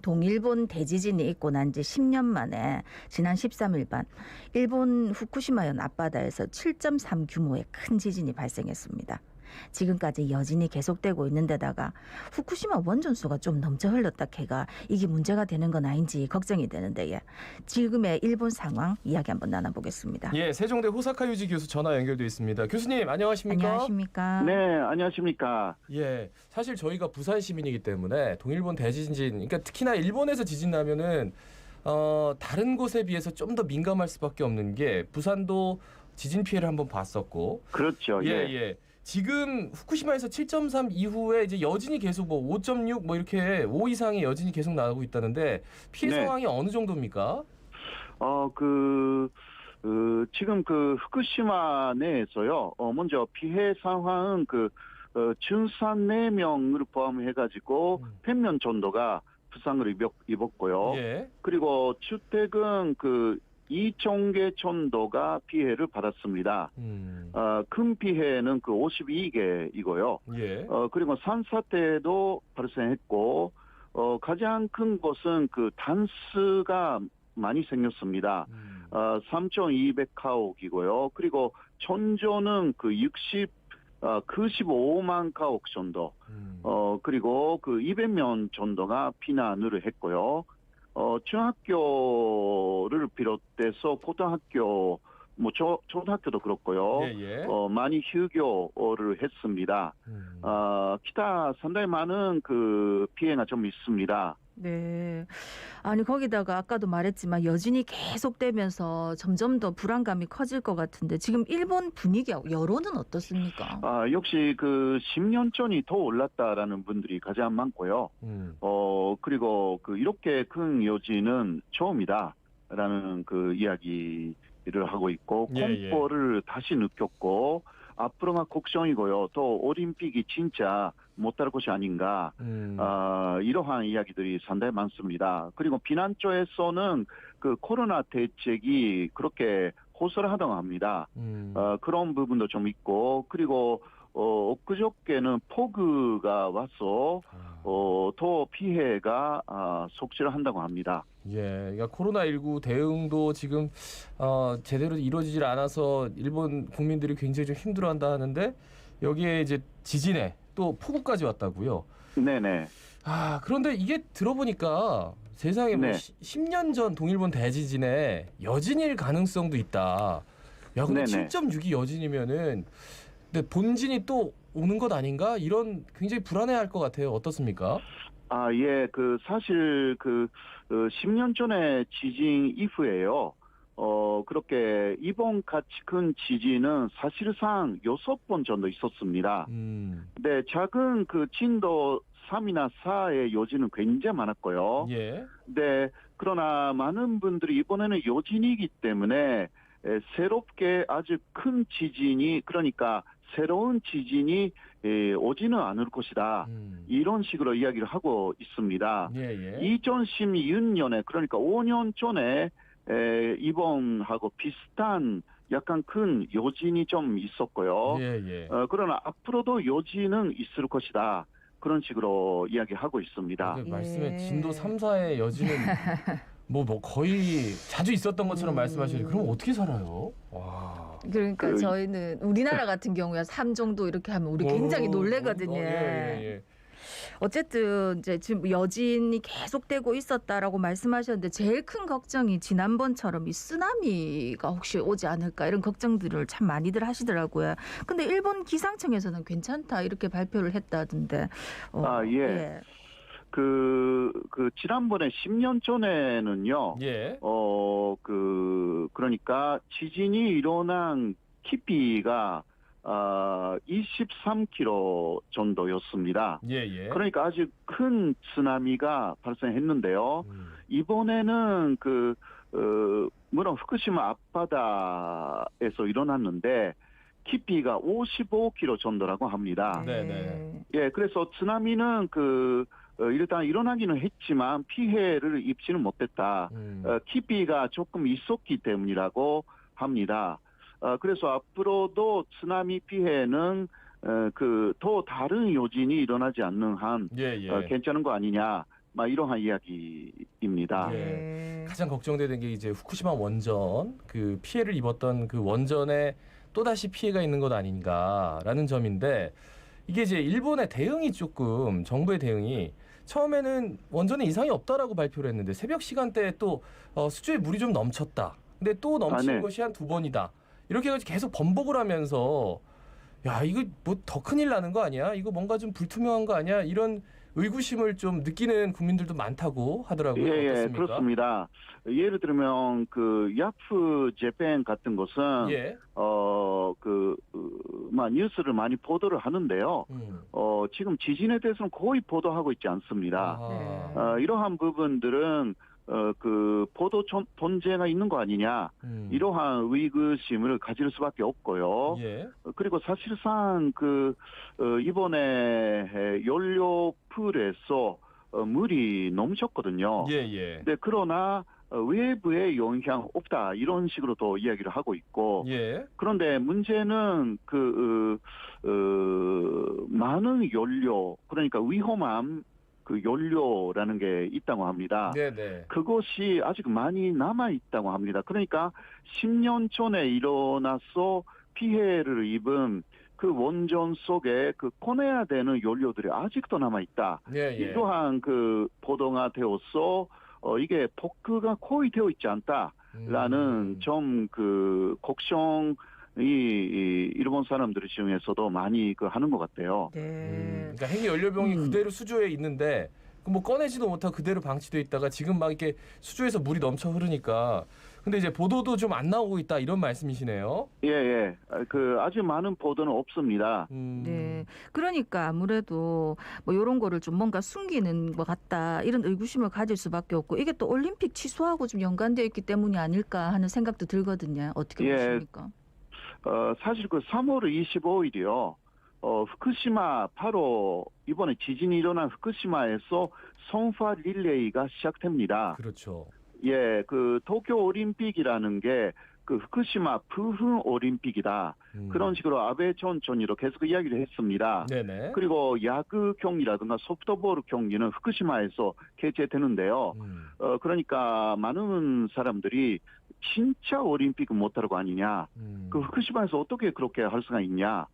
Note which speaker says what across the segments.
Speaker 1: 동일본 대지진이 있고 난 지 10년 만에 지난 13일 밤 일본 후쿠시마현 앞바다에서 7.3 규모의 큰 지진이 발생했습니다. 지금까지 여진이 계속되고 있는 데다가 후쿠시마 원전수가 좀 넘쳐 흘렀다 캐가 이게 문제가 되는 건 아닌지 걱정이 되는데 지금의 일본 상황 이야기 한번 나눠보겠습니다.
Speaker 2: 예, 세종대 호사카 유지 교수 전화 연결돼 있습니다. 교수님 안녕하십니까?
Speaker 1: 안녕하십니까?
Speaker 3: 네, 안녕하십니까.
Speaker 2: 예, 사실 저희가 부산 시민이기 때문에 동일본 대지진, 그러니까 특히나 일본에서 지진 나면은 다른 곳에 비해서 좀 더 민감할 수밖에 없는 게 부산도 지진 피해를 한번 봤었고.
Speaker 3: 그렇죠.
Speaker 2: 예. 지금 후쿠시마에서 7.3 이후에 이제 여진이 계속 뭐 5.6 뭐 이렇게 5 이상의 여진이 계속 나오고 있다는데 피해
Speaker 3: 네.
Speaker 2: 상황이 어느 정도입니까?
Speaker 3: 지금 그 후쿠시마 내에서요. 먼저 피해 상황은 준산 4명을 포함해가지고 100명 정도가 부상을 입었고요.
Speaker 2: 예.
Speaker 3: 그리고 주택은 2,000개 정도가 피해를 받았습니다. 큰 피해는 52개이고요.
Speaker 2: 예.
Speaker 3: 그리고 산사태도 발생했고, 가장 큰 것은 단스가 많이 생겼습니다. 3,200가옥이고요. 그리고 천조는 95만 가옥 정도. 그리고 200명 정도가 피난을 했고요. 중학교를 비롯해서 고등학교, 초등학교도 그렇고요.
Speaker 2: 예.
Speaker 3: 많이 휴교를 했습니다. 기타 상당히 많은 피해가 좀 있습니다.
Speaker 1: 네. 아니 거기다가 아까도 말했지만 여진이 계속되면서 점점 더 불안감이 커질 것 같은데 지금 일본 분위기하고 여론은 어떻습니까?
Speaker 3: 역시 10년 전이 더 올랐다라는 분들이 가장 많고요. 그리고 이렇게 큰 여진은 처음이다라는 이야기를 하고 있고 공포를 다시 느꼈고 앞으로가 걱정이고요. 또 올림픽이 진짜 못할 것이 아닌가. 이러한 이야기들이 상당히 많습니다. 그리고 비난 쪽에서는 코로나 대책이 그렇게 호소하다고 합니다. 그런 부분도 좀 있고, 그리고 엊그저께는 폭우가 와서 더 피해가 속출을 한다고 합니다.
Speaker 2: 예, 그러니까 코로나19 대응도 지금 제대로 이루어지질 않아서 일본 국민들이 굉장히 좀 힘들어한다 하는데 여기에 이제 지진에 또 폭우까지 왔다고요.
Speaker 3: 네네.
Speaker 2: 그런데 이게 들어보니까 세상에 뭐 10년 전 동일본 대지진에 여진일 가능성도 있다. 야, 근데 7.6이 여진이면은 근데 본진이 또 오는 것 아닌가? 이런 굉장히 불안해할 것 같아요. 어떻습니까?
Speaker 3: 예, 사실 10년 전에 지진 이후에요. 그렇게 이번 같이 큰 지진은 사실상 6번 정도 있었습니다. 근데 작은 진도 3이나 4의 여진은 굉장히 많았고요.
Speaker 2: 예.
Speaker 3: 네, 그러나 많은 분들이 이번에는 여진이기 때문에 새롭게 아주 큰 지진이, 그러니까 새로운 지진이 오지는 않을 것이다. 이런 식으로 이야기를 하고 있습니다. 2016년에 그러니까 5년 전에 이번하고 비슷한 약간 큰 여진이 좀 있었고요. 그러나 앞으로도 여진은 있을 것이다. 그런 식으로 이야기하고 있습니다.
Speaker 2: 말씀에 진도 3, 4의 여진은 뭐 거의 자주 있었던 것처럼 말씀하시죠. 그럼 어떻게 살아요? 와.
Speaker 1: 그러니까 저희는 우리나라 같은 경우에 3 정도 이렇게 하면 우리 굉장히 놀래거든요. 어쨌든 이제 지금 여진이 계속되고 있었다라고 말씀하셨는데 제일 큰 걱정이 지난번처럼 이 쓰나미가 혹시 오지 않을까 이런 걱정들을 참 많이들 하시더라고요. 근데 일본 기상청에서는 괜찮다 이렇게 발표를 했다던데.
Speaker 3: 예. 지난번에 10년 전에는요. 그러니까 지진이 일어난 깊이가 23km 정도였습니다. 그러니까 아주 큰 쓰나미가 발생했는데요. 이번에는 물론 후쿠시마 앞바다에서 일어났는데 깊이가 55km 정도라고 합니다. 예, 그래서 쓰나미는 일단 일어나기는 했지만 피해를 입지는 못했다. 깊이가 조금 있었기 때문이라고 합니다. 그래서 앞으로도 쓰나미 피해는 더 다른 요진이 일어나지 않는 한 괜찮은 거 아니냐 막 이러한 이야기입니다.
Speaker 2: 예. 가장 걱정되는 게 이제 후쿠시마 원전 그 피해를 입었던 그 원전에 또다시 피해가 있는 것 아닌가라는 점인데 이게 이제 일본의 대응이 조금 정부의 대응이 처음에는 원전에 이상이 없다라고 발표를 했는데 새벽 시간대에 또 수조에 물이 좀 넘쳤다. 근데 또 넘치는 것이 한 2번이다. 이렇게 해가지고 계속 번복을 하면서 야 이거 뭐 더 큰일 나는 거 아니야? 이거 뭔가 좀 불투명한 거 아니야? 이런 의구심을 좀 느끼는 국민들도 많다고 하더라고요.
Speaker 3: 예,
Speaker 2: 어떻습니까?
Speaker 3: 그렇습니다. 예를 들면 그 야프 재팬 같은 것은
Speaker 2: 예.
Speaker 3: 뉴스를 많이 보도를 하는데요. 지금 지진에 대해서는 거의 보도하고 있지 않습니다. 이러한 부분들은 그 보도 존재가 있는 거 아니냐 이러한 의구심을 가질 수밖에 없고요.
Speaker 2: 예.
Speaker 3: 그리고 사실상 이번에 연료 풀에서 물이 넘쳤거든요.
Speaker 2: 예.
Speaker 3: 근데 그러나 외부에 영향 없다 이런 식으로 또 이야기를 하고 있고.
Speaker 2: 예.
Speaker 3: 그런데 문제는 많은 연료 그러니까 위험한 그 연료라는 게 있다고 합니다.
Speaker 2: 네네.
Speaker 3: 그것이 아직 많이 남아 있다고 합니다. 그러니까 10년 전에 일어나서 피해를 입은 그 원전 속에 그 꺼내야 되는 연료들이 아직도 남아 있다.
Speaker 2: 예.
Speaker 3: 이러한 그 보도가 되어서 이게 복구가 거의 되어 있지 않다라는 좀 그 걱정. 이 일본 사람들 중에서도 많이 하는 것 같아요.
Speaker 2: 그러니까 핵 연료병이 그대로 수조에 있는데 뭐 꺼내지도 못하고 그대로 방치돼 있다가 지금 막 이렇게 수조에서 물이 넘쳐 흐르니까 근데 이제 보도도 좀 안 나오고 있다 이런 말씀이시네요.
Speaker 3: 예. 아주 많은 보도는 없습니다.
Speaker 1: 네. 그러니까 아무래도 뭐 이런 거를 좀 뭔가 숨기는 것 같다 이런 의구심을 가질 수밖에 없고 이게 또 올림픽 취소하고 좀 연관되어 있기 때문이 아닐까 하는 생각도 들거든요. 어떻게 보십니까?
Speaker 3: 사실 3월 25일이요. 후쿠시마 바로 이번에 지진이 일어난 후쿠시마에서 성화 릴레이가 시작됩니다.
Speaker 2: 그렇죠.
Speaker 3: 예, 도쿄 올림픽이라는 게 후쿠시마 부흥 올림픽이다. 그런 식으로 아베 전 총리로 계속 이야기를 했습니다.
Speaker 2: 네네.
Speaker 3: 그리고 야구 경기라든가 소프트볼 경기는 후쿠시마에서 개최되는데요. 그러니까 많은 사람들이 진짜 올림픽은 못할 거 아니냐. 후쿠시마에서 어떻게 그렇게 할 수가 있냐.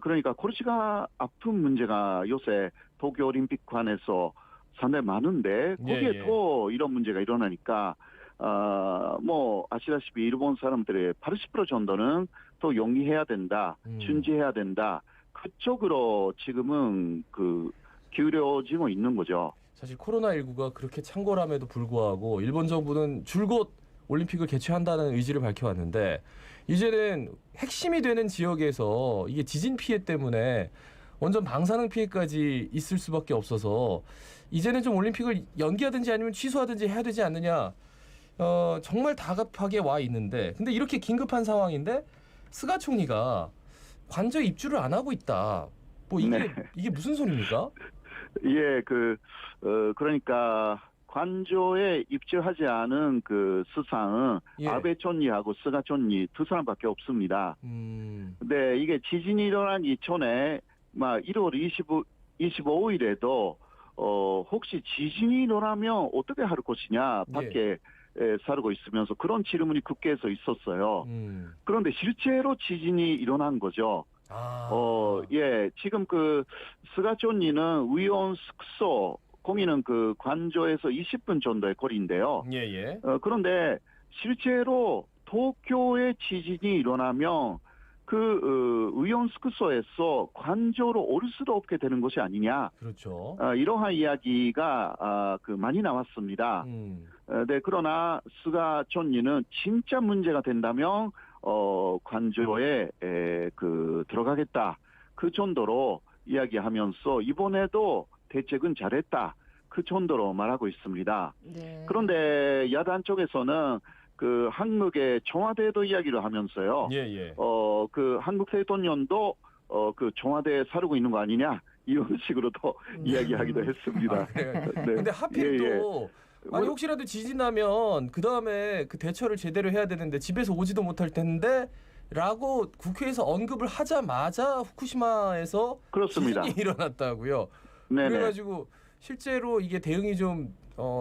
Speaker 3: 그러니까 골치가 아픈 문제가 요새 도쿄올림픽관에서 상당히 많은데 거기에 더 이런 문제가 일어나니까 뭐 아시다시피 일본 사람들의 80% 정도는 또 용기해야 된다, 준지해야 된다. 그쪽으로 지금은 기울여지고 있는 거죠.
Speaker 2: 사실 코로나19가 그렇게 창궐함에도 불구하고 일본 정부는 줄곧 올림픽을 개최한다는 의지를 밝혀왔는데 이제는 핵심이 되는 지역에서 이게 지진 피해 때문에 원전 방사능 피해까지 있을 수밖에 없어서 이제는 좀 올림픽을 연기하든지 아니면 취소하든지 해야 되지 않느냐. 정말 다급하게 와 있는데 근데 이렇게 긴급한 상황인데 스가 총리가 관저 입주를 안 하고 있다. 뭐 이게 무슨 소리입니까?
Speaker 3: 예, 그러니까 관저에 입주하지 않은 수상은 아베 총리하고 스가 총리 두 사람밖에 없습니다. 근데 이게 지진이 일어나기 전에 1월 25일에도 혹시 지진이 일어나면 어떻게 할 것이냐 밖에 살고 있으면서 그런 질문이 국회에서 있었어요. 그런데 실제로 지진이 일어난 거죠. 지금 스가 총리는 의원 숙소 거기는 관저에서 20분 정도의 거리인데요. 그런데 실제로 도쿄에 지진이 일어나면 의원 숙소에서 관저로 올 수도 없게 되는 것이 아니냐.
Speaker 2: 그렇죠.
Speaker 3: 이러한 이야기가 많이 나왔습니다. 네, 그러나 스가 총리는 진짜 문제가 된다면 관저에 들어가겠다. 그 정도로 이야기하면서 이번에도 대책은 잘했다. 그 정도로 말하고 있습니다.
Speaker 1: 네.
Speaker 3: 그런데 야당 쪽에서는 한국의 청와대도 이야기를 하면서요. 한국 대통령도 청와대에 살고 있는 거 아니냐 이런 식으로도 이야기하기도 했습니다.
Speaker 2: 근데 하필 또 아니 혹시라도 지진 나면 그 다음에 대처를 제대로 해야 되는데 집에서 오지도 못할 텐데. 라고 국회에서 언급을 하자마자 후쿠시마에서
Speaker 3: 그렇습니다.
Speaker 2: 지진이 일어났다고요.
Speaker 3: 네네.
Speaker 2: 그래가지고 실제로 이게 대응이 좀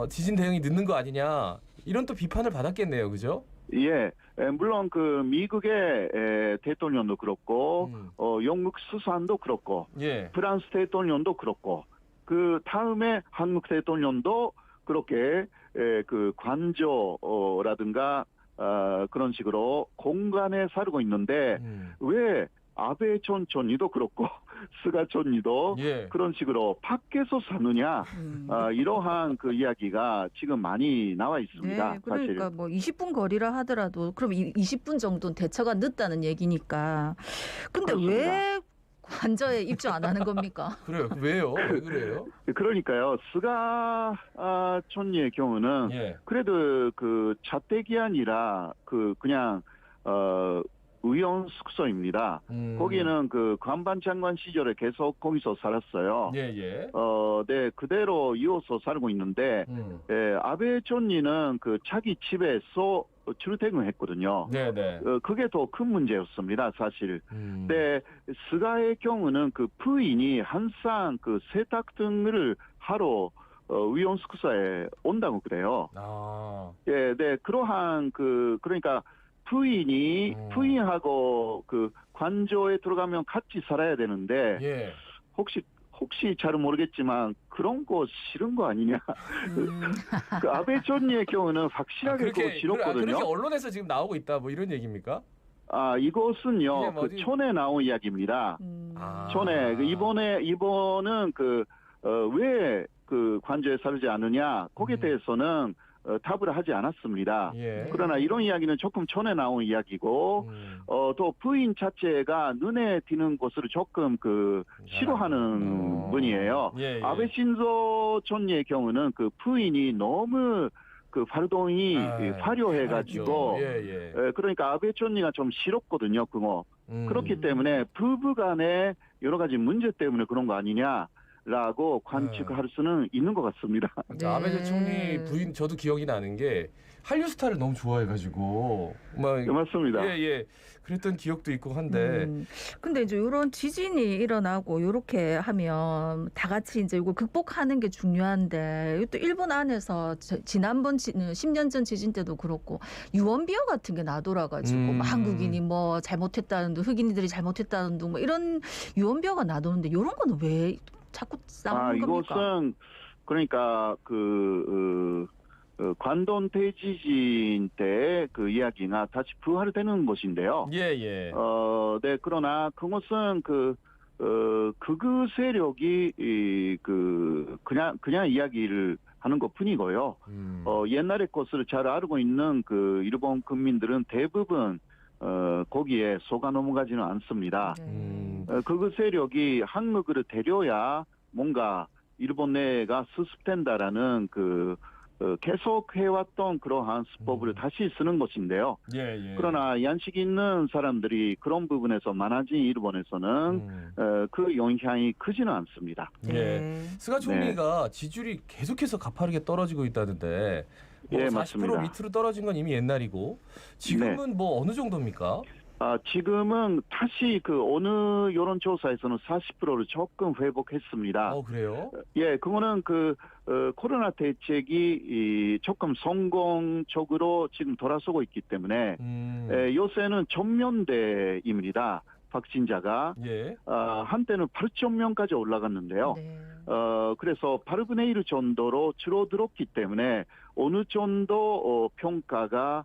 Speaker 2: 지진 대응이 늦는 거 아니냐 이런 또 비판을 받았겠네요, 그죠?
Speaker 3: 예, 물론 그 미국의 대통령도 그렇고, 영국 수상도 그렇고,
Speaker 2: 예.
Speaker 3: 프랑스 대통령도 그렇고, 그 다음에 한국 대통령도 그렇게 그 관저라든가 그런 식으로 공간에 살고 있는데 왜 아베 전 총리도 그렇고 스가 총리도
Speaker 2: 예.
Speaker 3: 그런 식으로 밖에서 사느냐 이러한 그 이야기가 지금 많이 나와 있습니다.
Speaker 1: 네, 그러니까
Speaker 3: 사실.
Speaker 1: 뭐 20분 거리라 하더라도 그럼 20분 정도는 대처가 늦다는 얘기니까. 근데
Speaker 3: 그렇습니다.
Speaker 1: 왜 관저에 입주 안 하는 겁니까?
Speaker 2: 그래요. 왜요? 왜 그래요?
Speaker 3: 그러니까요. 스가 총리의 경우는
Speaker 2: 예.
Speaker 3: 그래도 그 자택이 아니라 그냥 의원 숙소입니다. 거기는 그 관반 장관 시절에 계속 거기서 살았어요.
Speaker 2: 예, 예.
Speaker 3: 네, 그대로 이어서 살고 있는데, 아베 총리는 그 자기 집에서 출퇴근했거든요.
Speaker 2: 네, 네.
Speaker 3: 그게 더 큰 문제였습니다, 사실. 근데 스가의 경우는 그 부인이 항상 그 세탁 등을 하러 의원 숙소에 온다고 그래요.
Speaker 2: 아.
Speaker 3: 예, 네, 그러한 그러니까 부인하고 그 관저에 들어가면 같이 살아야 되는데
Speaker 2: 예.
Speaker 3: 혹시 잘 모르겠지만 그런 거 싫은 거 아니냐? 그 아베 총리의 경우는 확실하게 그거 싫었거든요.
Speaker 2: 그렇게 언론에서 지금 나오고 있다 뭐 이런 얘기입니까?
Speaker 3: 이것은요
Speaker 2: 그냥
Speaker 3: 그 촌에 나온 이야기입니다. 촌에 이번은 왜 그 관저에 살지 않느냐 거기에 대해서는 답을 하지 않았습니다.
Speaker 2: 예.
Speaker 3: 그러나 이런 이야기는 조금 전에 나온 이야기고, 또 부인 자체가 눈에 띄는 것을 조금 싫어하는 분이에요.
Speaker 2: 예, 예.
Speaker 3: 아베 신조 총리의 경우는 그 부인이 너무 그 활동이 화려해가지고,
Speaker 2: 예, 예.
Speaker 3: 그러니까 아베 총리가 좀 싫었거든요, 그거. 그렇기 때문에 부부 간에 여러 가지 문제 때문에 그런 거 아니냐. 라고 관측할 수는 있는 것 같습니다.
Speaker 2: 그러니까 아베 총리 부인 저도 기억이 나는 게 한류 스타를 너무 좋아해가지고
Speaker 3: 맞습니다.
Speaker 2: 예. 그랬던 기억도 있고 한데.
Speaker 1: 근데 이제 이런 지진이 일어나고 이렇게 하면 다 같이 이제 이거 극복하는 게 중요한데 또 일본 안에서 지난번 10년 전 지진 때도 그렇고 유언비어 같은 게 나돌아가지고 뭐 한국인이 뭐 잘못했다는 둥 흑인들이 잘못했다는 둥 뭐 이런 유언비어가 나도는데 이런 거는 왜 자꾸 싸우는 겁니까?
Speaker 3: 이것은 그러니까 관동 대지진 때 그 이야기가 다시 부활되는 것인데요.
Speaker 2: 예.
Speaker 3: 네, 그러나 그것은 극우 세력이 그냥 이야기를 하는 것 뿐이고요. 옛날의 것을 잘 알고 있는 그 일본 국민들은 대부분 거기에 속아 넘어가지는 않습니다. 극우 세력이 한국을 데려야 뭔가 일본 내가 수습된다라는 계속 해왔던 그러한 수법을 다시 쓰는 것인데요.
Speaker 2: 예.
Speaker 3: 그러나 양식 있는 사람들이 그런 부분에서 많아진 일본에서는 그 영향이 크지는 않습니다.
Speaker 2: 예. 스가 총리가 지지율이 계속해서 가파르게 떨어지고 있다는데 뭐
Speaker 3: 예,
Speaker 2: 40%
Speaker 3: 맞습니다.
Speaker 2: 밑으로 떨어진 건 이미 옛날이고 지금은 뭐 어느 정도입니까?
Speaker 3: 지금은 다시 어느 여론조사에서는 40%를 조금 회복했습니다.
Speaker 2: 그래요?
Speaker 3: 예, 그거는 코로나 대책이 조금 성공적으로 지금 돌아서고 있기 때문에 요새는 전면대입니다. 확진자가 한때는 8천 명까지 올라갔는데요. 그래서 8분의 1 정도로 줄어들었기 때문에 어느 정도 평가가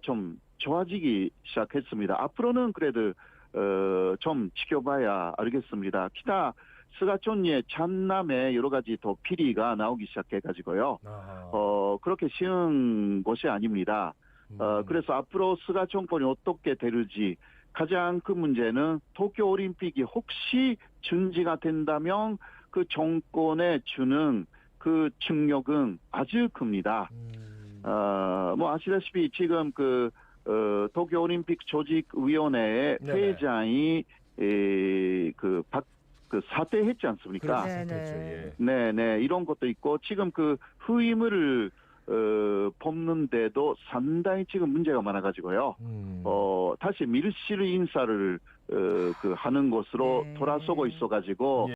Speaker 3: 좀 좋아지기 시작했습니다. 앞으로는 그래도 좀 지켜봐야 알겠습니다. 기타 스가 총리의 참남에 여러 가지 더 피리가 나오기 시작해가지고요. 그렇게 쉬운 것이 아닙니다. 그래서 앞으로 스가 정권이 어떻게 될지 가장 큰 문제는 도쿄올림픽이 혹시 중지가 된다면 그 정권에 주는 그 충격은 아주 큽니다. 뭐 아시다시피 지금 도쿄올림픽 조직위원회의 회장이 사퇴했지 않습니까? 네, 이런 것도 있고 지금 후임을 뽑는데도 상당히 지금 문제가 많아가지고요. 다시 밀실 인사를 하는 것으로 돌아서고 있어가지고